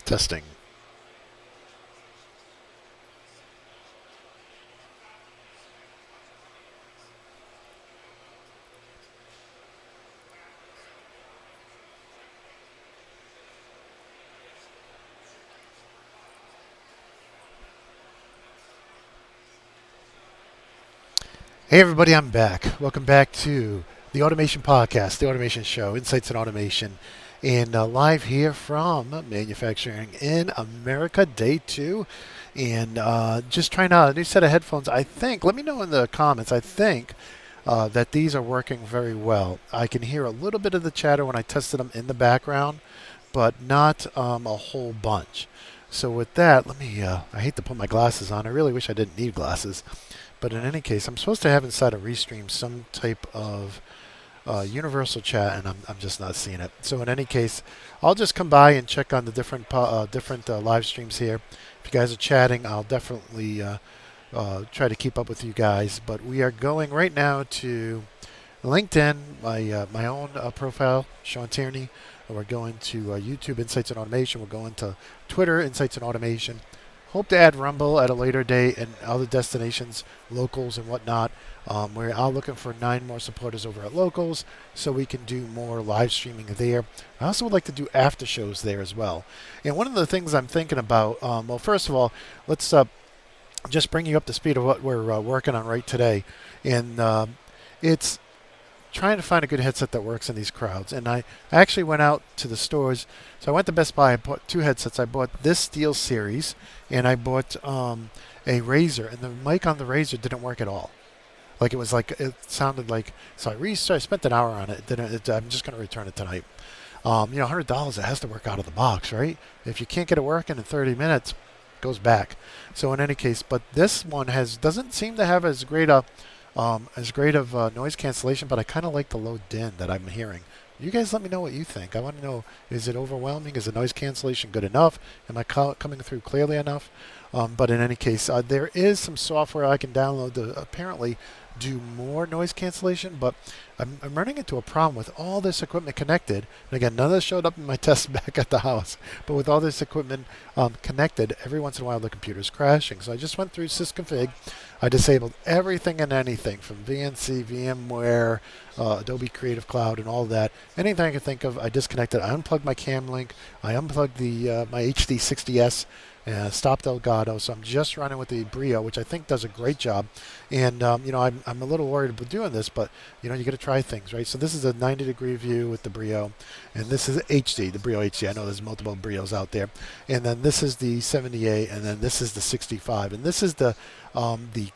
Testing. Hey everybody, I'm back. Welcome back to the Automation Podcast, the Automation Show, Insights in Automation, and live here from Manufacturing in America, Day 2, and just trying out a new set of headphones. I think, let me know in the comments, I think that these are working very well. I can hear a little bit of the chatter when I tested them in the background, but not a whole bunch. So with that, I hate to put my glasses on. I really wish I didn't need glasses. But in any case, I'm supposed to have inside of Restream some type of universal chat, and I'm just not seeing it. So in any case, I'll just come by and check on the different live streams here. If you guys are chatting, I'll definitely try to keep up with you guys. But we are going right now to LinkedIn, my own profile, Sean Tierney. We're going to YouTube, Insights in Automation. We're going to Twitter, Insights in Automation. Hope to add Rumble at a later date and other destinations, locals and whatnot. We're all looking for 9 more supporters over at locals so we can do more live streaming there. I also would like to do after shows there as well. And one of the things I'm thinking about, well, first of all, let's just bring you up to speed of what we're working on right today. And it's trying to find a good headset that works in these crowds. And I actually went out to the stores. So I went to Best Buy. I bought 2 headsets. I bought this Steel Series, and I bought a Razer. And the mic on the Razer didn't work at all. Like it sounded like. So I spent an hour on it. I'm just going to return it tonight. $100. It has to work out of the box, right? If you can't get it working in 30 minutes, it goes back. So in any case, but this one doesn't seem to have as great of noise cancellation, but I kind of like the low din that I'm hearing. You guys let me know what you think. I want to know, is it overwhelming? Is the noise cancellation good enough? Am I coming through clearly enough? But in any case, there is some software I can download to apparently do more noise cancellation, but I'm running into a problem with all this equipment connected. And again, none of this showed up in my test back at the house, but with all this equipment connected, every once in a while the computer's crashing. So I just went through sysconfig. I disabled everything and anything from VNC, VMware, Adobe Creative Cloud, and all that. Anything I could think of, I disconnected. I unplugged my cam link. I unplugged my HD60S. Stopped Elgato, so I'm just running with the Brio, which I think does a great job. And I'm a little worried about doing this, but you got to try things, right? So this is a 90-degree view with the Brio, and this is HD, the Brio HD. I know there's multiple Brios out there, and then this is the 78, and then this is the 65, and this is the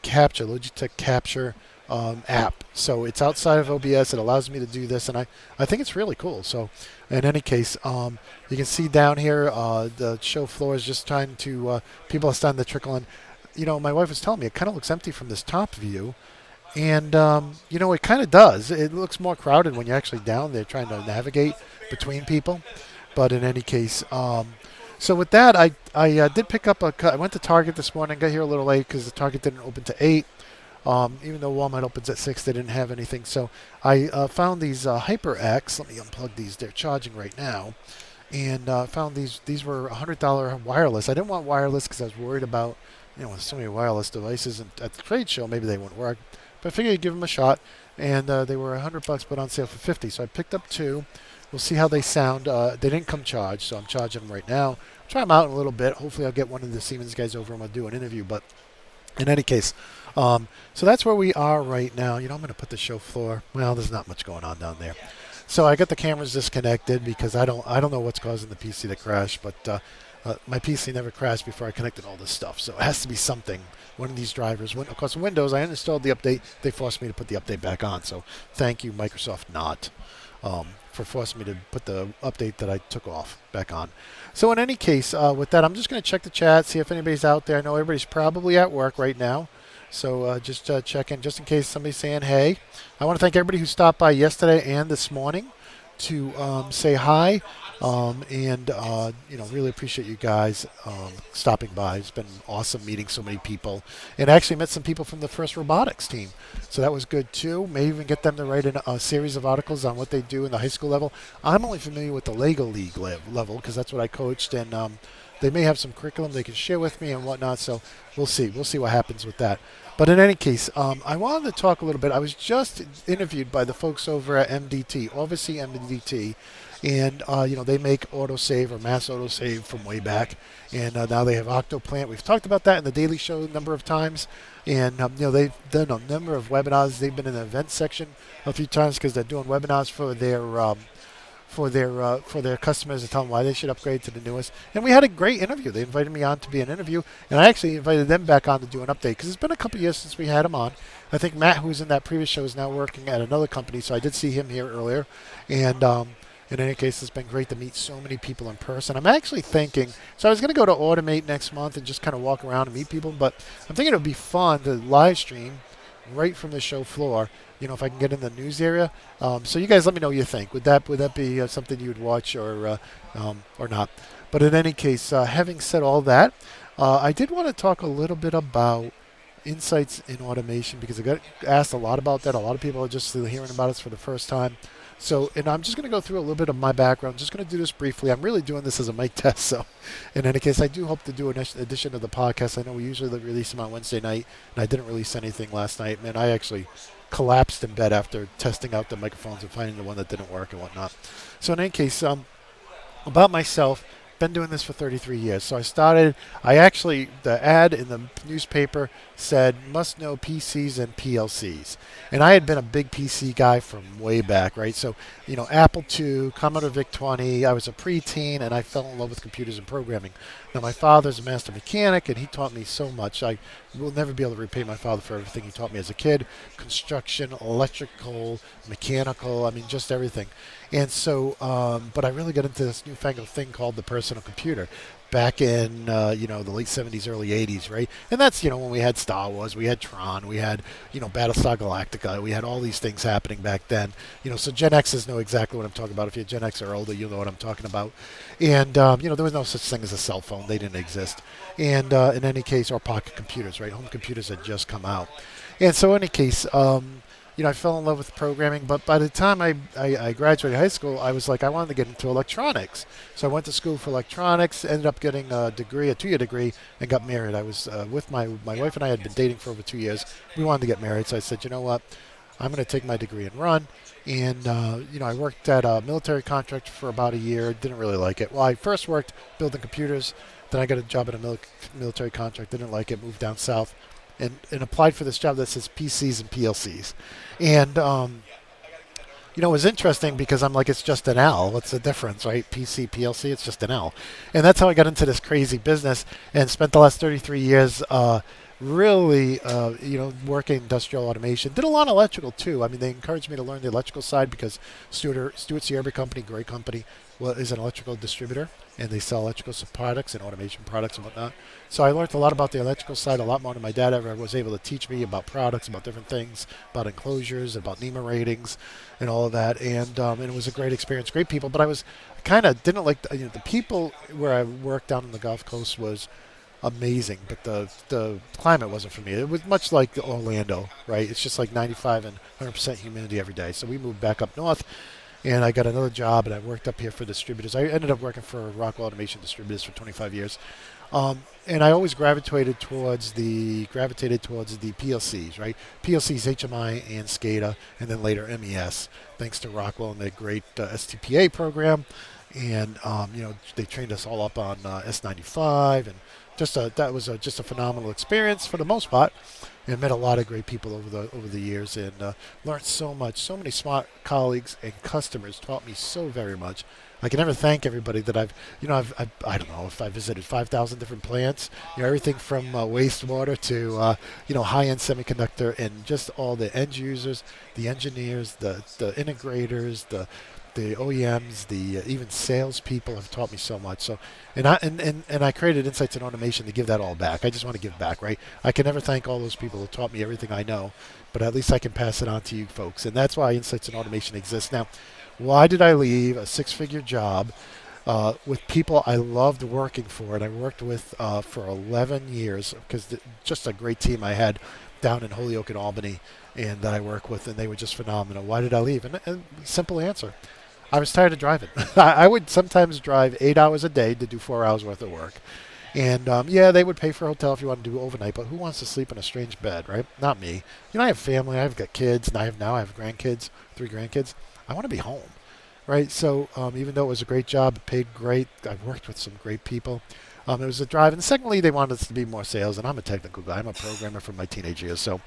Capture Logitech Capture app. So it's outside of OBS. It allows me to do this, and I think it's really cool. So in any case, you can see down here the show floor is just trying to people are starting to trickle in. My wife was telling me it kind of looks empty from this top view, and it kind of does. It looks more crowded when you're actually down there trying to navigate between people. But in any case, so with that, I did pick up I went to Target this morning. Got here a little late because the Target didn't open to 8. Even though Walmart opens at 6, they didn't have anything. So I found these HyperX. Let me unplug these. They're charging right now. And found these. These were $100 wireless. I didn't want wireless because I was worried about, with so many wireless devices and at the trade show, maybe they wouldn't work. But I figured I'd give them a shot. And they were $100, but on sale for 50. So I picked up 2. We'll see how they sound. They didn't come charged, so I'm charging them right now. Try them out in a little bit. Hopefully I'll get one of the Siemens guys over and I'll do an interview. But in any case, so that's where we are right now. I'm going to put the show floor. Well, there's not much going on down there. So I got the cameras disconnected because I don't know what's causing the PC to crash, but my PC never crashed before I connected all this stuff. So it has to be something. One of these drivers. Of course, Windows, I uninstalled the update. They forced me to put the update back on. So thank you, Microsoft, not for forcing me to put the update that I took off back on. So in any case, with that, I'm just going to check the chat, see if anybody's out there. I know everybody's probably at work right now. So just check in just in case somebody's saying hey. I want to thank everybody who stopped by yesterday and this morning. to say hi, and really appreciate you guys stopping by. It's been awesome meeting so many people, and I actually met some people from the first robotics team, so that was good too. May even get them to write a series of articles on what they do in the high school level. I'm only familiar with the Lego League level because that's what I coached, and they may have some curriculum they can share with me and whatnot. So we'll see. We'll see what happens with that. But in any case, I wanted to talk a little bit. I was just interviewed by the folks over at MDT, obviously MDT, and they make autosave or mass autosave from way back, and now they have Octoplant. We've talked about that in the Daily Show a number of times, and they've done a number of webinars. They've been in the event section a few times because they're doing webinars for their customers to tell them why they should upgrade to the newest. And we had a great interview. They invited me on to be an interview, and I actually invited them back on to do an update because it's been a couple years since we had him on. I think Matt, who's in that previous show, is now working at another company, so I did see him here earlier. And in any case, it's been great to meet so many people in person. I'm actually thinking, so I was going to go to Automate next month and just kind of walk around and meet people, but I'm thinking it would be fun to live stream right from the show floor. If I can get in the news area. So you guys let me know what you think. Would that be something you would watch or not? But in any case, having said all that, I did want to talk a little bit about insights in automation because I got asked a lot about that. A lot of people are just hearing about us for the first time. So, and I'm just going to go through a little bit of my background. Just going to do this briefly. I'm really doing this as a mic test. So, in any case, I do hope to do an addition to the podcast. I know we usually release them on Wednesday night, and I didn't release anything last night. Man, I actually collapsed in bed after testing out the microphones and finding the one that didn't work and whatnot. So, in any case, about myself. Been doing this for 33 years. So the ad in the newspaper said must know PCs and PLCs. And I had been a big PC guy from way back, right? So, Apple II, Commodore VIC-20, I was a preteen and I fell in love with computers and programming. Now, my father's a master mechanic and he taught me so much. I will never be able to repay my father for everything he taught me as a kid. Construction, electrical, mechanical, just everything. And so, but I really got into this newfangled thing called the personal computer back in, the late 70s, early 80s, right? And that's, when we had Star Wars, we had Tron, we had, Battlestar Galactica, we had all these things happening back then. So Gen Xers know exactly what I'm talking about. If you're Gen X or older, you'll know what I'm talking about. And, there was no such thing as a cell phone. They didn't exist. And in any case, or pocket computers, right? Home computers had just come out. And so in any case, I fell in love with programming, but by the time I graduated high school, I was like, I wanted to get into electronics. So I went to school for electronics, ended up getting a degree, a 2-year degree, and got married. I was with my wife and I had been dating for over 2 years. We wanted to get married, so I said, you know what, I'm going to take my degree and run. And, I worked at a military contract for about a year, didn't really like it. Well, I first worked building computers, then I got a job at a military contract, didn't like it, moved down south. And applied for this job that says PCs and PLCs. And, it was interesting because I'm like, it's just an L. What's the difference, right? PC, PLC, it's just an L. And that's how I got into this crazy business and spent the last 33 years really, working industrial automation. Did a lot of electrical, too. They encouraged me to learn the electrical side because Stewart Sierra Company, great company, is an electrical distributor, and they sell electrical products and automation products and whatnot. So I learned a lot about the electrical side, a lot more than my dad ever was able to teach me about products, about different things, about enclosures, about NEMA ratings, and all of that. And it was a great experience, great people. But I kind of didn't like the people where I worked down on the Gulf Coast was amazing, but the climate wasn't for me. It was much like Orlando, right? It's just like 95 and 100% humidity every day. So we moved back up north. And I got another job, and I worked up here for distributors. I ended up working for Rockwell Automation Distributors for 25 years. And I always gravitated towards the PLCs, right? PLCs, HMI, and SCADA, and then later MES, thanks to Rockwell and their great STPA program. And, they trained us all up on S95, and that was just a phenomenal experience for the most part. And met a lot of great people over the years, and learned so much. So many smart colleagues and customers taught me so very much. I can never thank everybody that I don't know if I visited 5,000 different plants. Everything from wastewater to high-end semiconductor, and just all the end users, the engineers, the integrators, the the OEMs, the even salespeople have taught me so much. So, and I created Insights and Automation to give that all back. I just want to give back, right? I can never thank all those people who taught me everything I know, but at least I can pass it on to you folks. And that's why Insights and Automation exists. Now, why did I leave a six-figure job with people I loved working for, and I worked with for 11 years because just a great team I had down in Holyoke and Albany, and that I work with, and they were just phenomenal. Why did I leave? And simple answer. I was tired of driving. I would sometimes drive 8 hours a day to do 4 hours worth of work. And yeah, they would pay for a hotel if you want to do overnight, but who wants to sleep in a strange bed, right? Not me. I have family, I've got kids, and I have grandkids, 3 grandkids. I want to be home, right? So even though it was a great job, it paid great, I worked with some great people. It was a drive. And secondly, they wanted us to be more sales, and I'm a technical guy. I'm a programmer from my teenage years, so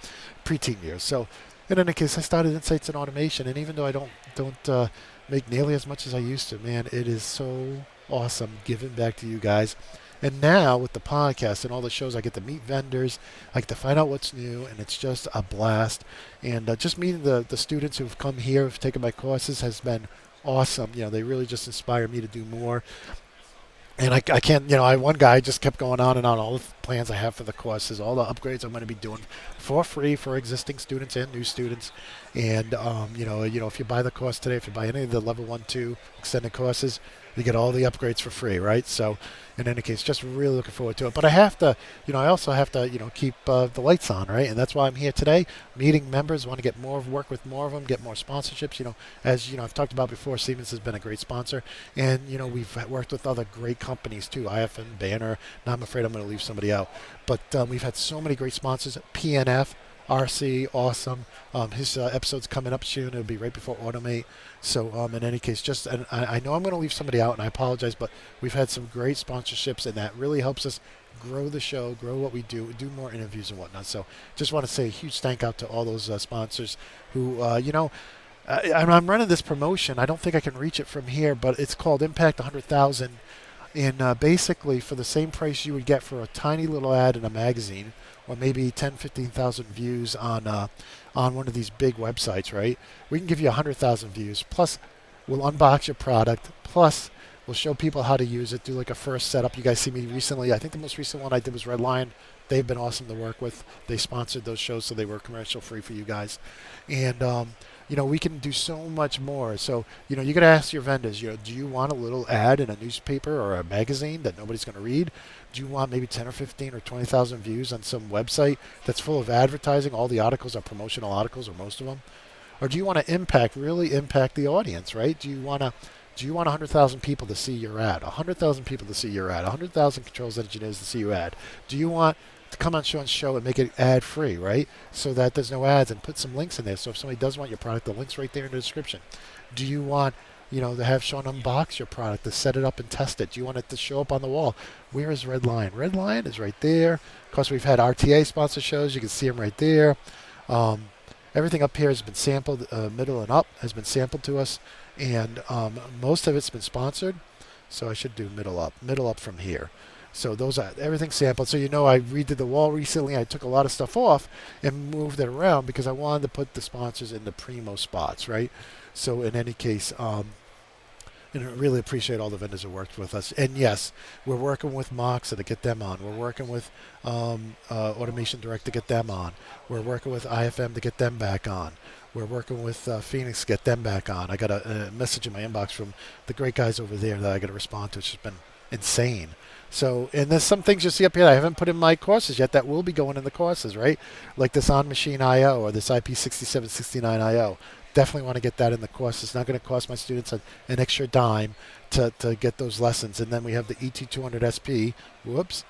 preteen years. So in any case, I started Insights and Automation, and even though I don't make nearly as much as I used to, man, it is so awesome giving back to you guys. And now with the podcast and all the shows, I get to meet vendors, I get to find out what's new, and it's just a blast. And just meeting the students who've come here, who've taken my courses, has been awesome. They really just inspire me to do more. And I can't, one guy just kept going on and on, all the plans I have for the courses, all the upgrades I'm going to be doing for free for existing students and new students. And, if you buy the course today, if you buy any of the level 1, 2 extended courses, you get all the upgrades for free, right? So in any case, just really looking forward to it. But I have to, I also have to, keep the lights on, right? And that's why I'm here today, meeting members, want to get more work with more of them, get more sponsorships. As I've talked about before, Siemens has been a great sponsor. And, we've worked with other great companies too, IFM, Banner. Now I'm afraid I'm going to leave somebody out. But we've had so many great sponsors, PNF, RC, awesome. His episode's coming up soon. It'll be right before Automate. So in any case, and I know I'm going to leave somebody out, and I apologize, but we've had some great sponsorships, and that really helps us grow the show, grow what we do more interviews and whatnot. So just want to say a huge thank out to all those sponsors who, I'm running this promotion. I don't think I can reach it from here, but it's called Impact 100,000. And basically, for the same price you would get for a tiny little ad in a magazine, or maybe 10, 15,000 views on one of these big websites, right? We can give you 100,000 views. Plus, we'll unbox your product. Plus, we'll show people how to use it, do like a first setup. You guys see me recently. I think the most recent one I did was Red Lion. They've been awesome to work with. They sponsored those shows, so they were commercial free for you guys. And we can do so much more. So, you got to ask your vendors, do you want a little ad in a newspaper or a magazine that nobody's going to read? Do you want maybe 10 or 15 or 20,000 views on some website that's full of advertising? All the articles are promotional articles, or most of them. Or do you want to really impact the audience, right? Do you want 100,000 people to see your ad? 100,000 people to see your ad? 100,000 controls engineers to see your ad? Do you want to come on show and make it ad free, right? So that there's no ads, and put some links in there. So if somebody does want your product, the link's right there in the description. Do you want, to have Sean unbox your product, to set it up and test it? Do you want it to show up on the wall? Where is Red Lion? Red Lion is right there. Of course, we've had RTA sponsor shows. You can see them right there. Everything up here has been sampled, middle and up has been sampled to us, and most of it's been sponsored. So I should do middle up from here. So those are everything sampled. So I redid the wall recently. I took a lot of stuff off and moved it around because I wanted to put the sponsors in the primo spots, right? So in any case, I really appreciate all the vendors who worked with us. And yes, we're working with Moxa to get them on. We're working with Automation Direct to get them on. We're working with IFM to get them back on. We're working with Phoenix to get them back on. I got a message in my inbox from the great guys over there that I got to respond to. It's just been insane. So, and there's some things you see up here I haven't put in my courses yet that will be going in the courses, right? Like this on-machine I/O or this IP6769 I/O. Definitely want to get that in the course. It's not going to cost my students an extra dime to get those lessons. And then we have the ET200 SP. Whoops.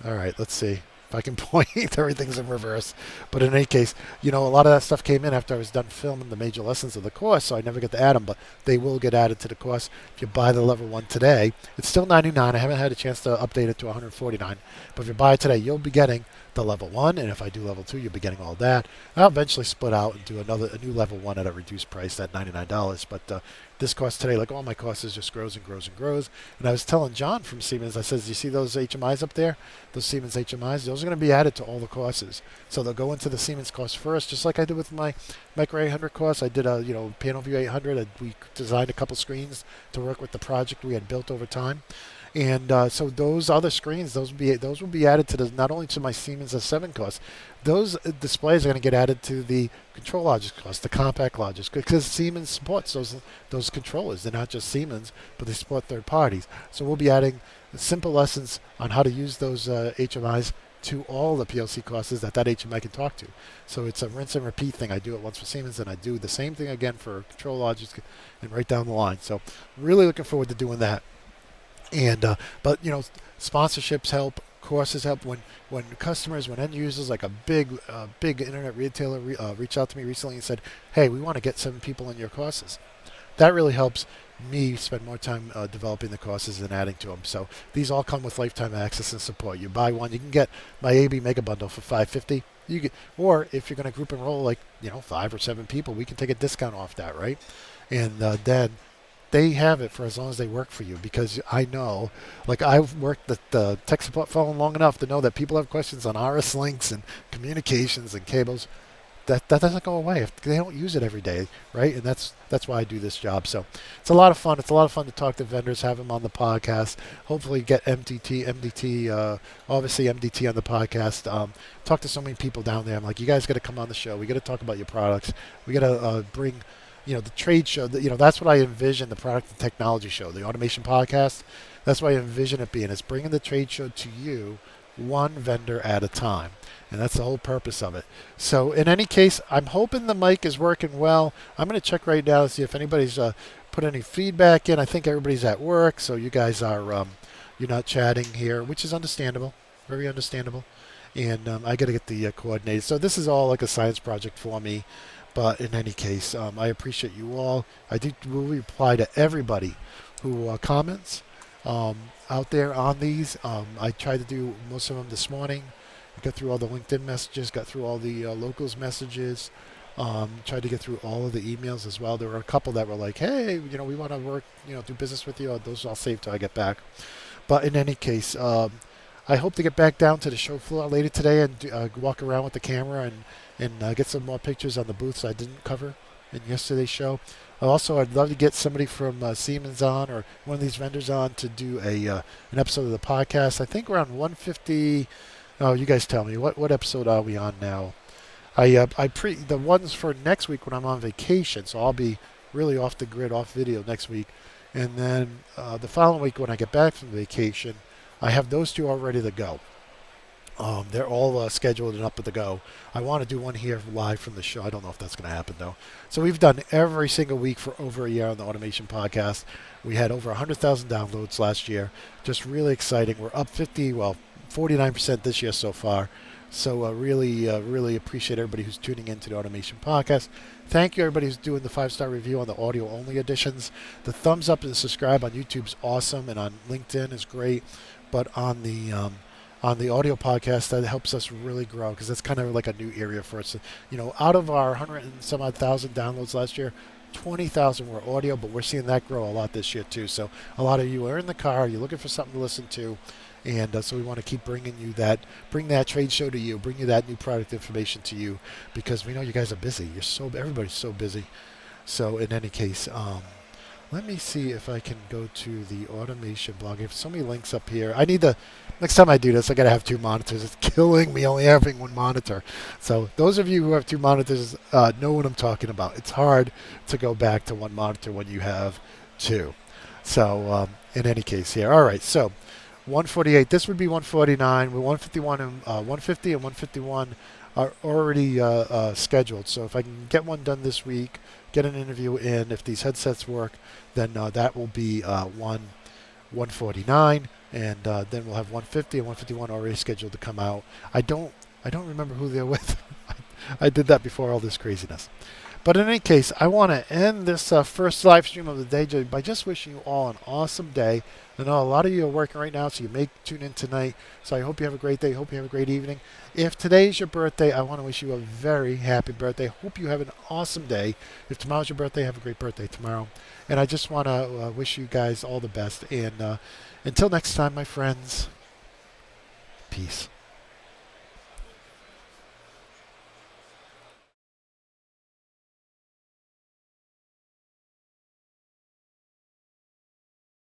All right, let's see if I can point. Everything's in reverse. But in any case, a lot of that stuff came in after I was done filming the major lessons of the course, so I never get to add them, but they will get added to the course. If you buy the level 1 today, it's still $99. I haven't had a chance to update it to $149. But if you buy it today, you'll be getting the level 1, and if I do level 2, you'll be getting all that. I'll eventually split out and do a new level 1 at a reduced price at $99. But this cost today, like all my costs just grows and grows and grows. And I was telling John from Siemens, I says, you see those HMIs up there? Those Siemens HMIs, those are going to be added to all the courses. So they'll go into the Siemens course first, just like I did with my Micro 800 course. I did a, Panel View 800. We designed a couple screens to work with the project we had built over time. And so those other screens, those will be added to the, not only to my Siemens S7 course. Those displays are going to get added to the Control Logic course, the Compact Logic, because Siemens supports those controllers. They're not just Siemens, but they support third parties. So we'll be adding simple lessons on how to use those HMIs to all the PLC courses that HMI can talk to. So it's a rinse and repeat thing. I do it once for Siemens, and I do the same thing again for Control Logic and right down the line. So really looking forward to doing that. And but sponsorships help, courses help. When customers, when end users, like a big internet retailer reached out to me recently and said, hey, we want to get 7 people in your courses. That really helps me spend more time developing the courses and adding to them. So these all come with lifetime access and support. You buy one, you can get my AB Mega Bundle for $550. You get, or if you're going to group enroll 5 or 7 people, we can take a discount off that, right? And then they have it for as long as they work for you, because I know, like I've worked at the tech support phone long enough to know that people have questions on RS links and communications and cables. That doesn't go away if they don't use it every day, right? And that's why I do this job. So it's a lot of fun. It's a lot of fun to talk to vendors, have them on the podcast. Hopefully get MDT, obviously MDT on the podcast. Talk to so many people down there. I'm like, you guys got to come on the show. We got to talk about your products. We got to bring the trade show, that's what I envision the product and technology show, the automation podcast. That's what I envision it being. It's bringing the trade show to you one vendor at a time. And that's the whole purpose of it. So in any case, I'm hoping the mic is working well. I'm going to check right now to see if anybody's put any feedback in. I think everybody's at work, so you guys are, you're not chatting here, which is understandable, very understandable. And I got to get the coordinated. So this is all like a science project for me. But in any case, I appreciate you all. I will reply to everybody who comments out there on these. I tried to do most of them this morning. I got through all the LinkedIn messages, got through all the locals messages, tried to get through all of the emails as well. There were a couple that were like, hey, we want to work, do business with you. Those I'll save till I get back. But in any case, I hope to get back down to the show floor later today and walk around with the camera and get some more pictures on the booths I didn't cover in yesterday's show. Also, I'd love to get somebody from Siemens on, or one of these vendors on, to do an episode of the podcast. I think we're on 150. Oh, you guys tell me. What episode are we on now? The ones for next week when I'm on vacation, so I'll be really off the grid, off video next week. And then the following week when I get back from vacation, I have those 2 all ready to go. They're all scheduled and up to go. I want to do one here live from the show. I don't know if that's going to happen, though. So we've done every single week for over a year on the Automation Podcast. We had over 100,000 downloads last year. Just really exciting. We're up 49% this year so far. So really appreciate everybody who's tuning into the Automation Podcast. Thank you, everybody who's doing the 5-star review on the audio-only editions. The thumbs up and subscribe on YouTube's awesome, and on LinkedIn is great. But on the audio podcast, that helps us really grow, because that's kind of like a new area for us. Out of our 100 and some odd thousand downloads last year, 20,000 were audio, but we're seeing that grow a lot this year too. So a lot of you are in the car, you're looking for something to listen to, and so we want to keep bring that trade show to you, bring you that new product information to you, because we know you guys are busy. Everybody's so busy. So in any case, let me see if I can go to the automation blog. I have so many links up here. Next time I do this, I got to have 2 monitors. It's killing me only having 1 monitor. So those of you who have 2 monitors know what I'm talking about. It's hard to go back to 1 monitor when you have 2. So in any case here. All right, so 148. This would be 149. We're 151 and 150 and 151 are already scheduled. So if I can get one done this week, get an interview in, if these headsets work, then that will be 149, and then we'll have 150 and 151 already scheduled to come out. I don't remember who they're with. I did that before all this craziness. But in any case, I want to end this first live stream of the day by just wishing you all an awesome day. I know a lot of you are working right now, so you may tune in tonight. So I hope you have a great day. Hope you have a great evening. If today's your birthday, I want to wish you a very happy birthday. Hope you have an awesome day. If tomorrow's your birthday, have a great birthday tomorrow. And I just want to wish you guys all the best. And until next time, my friends, peace.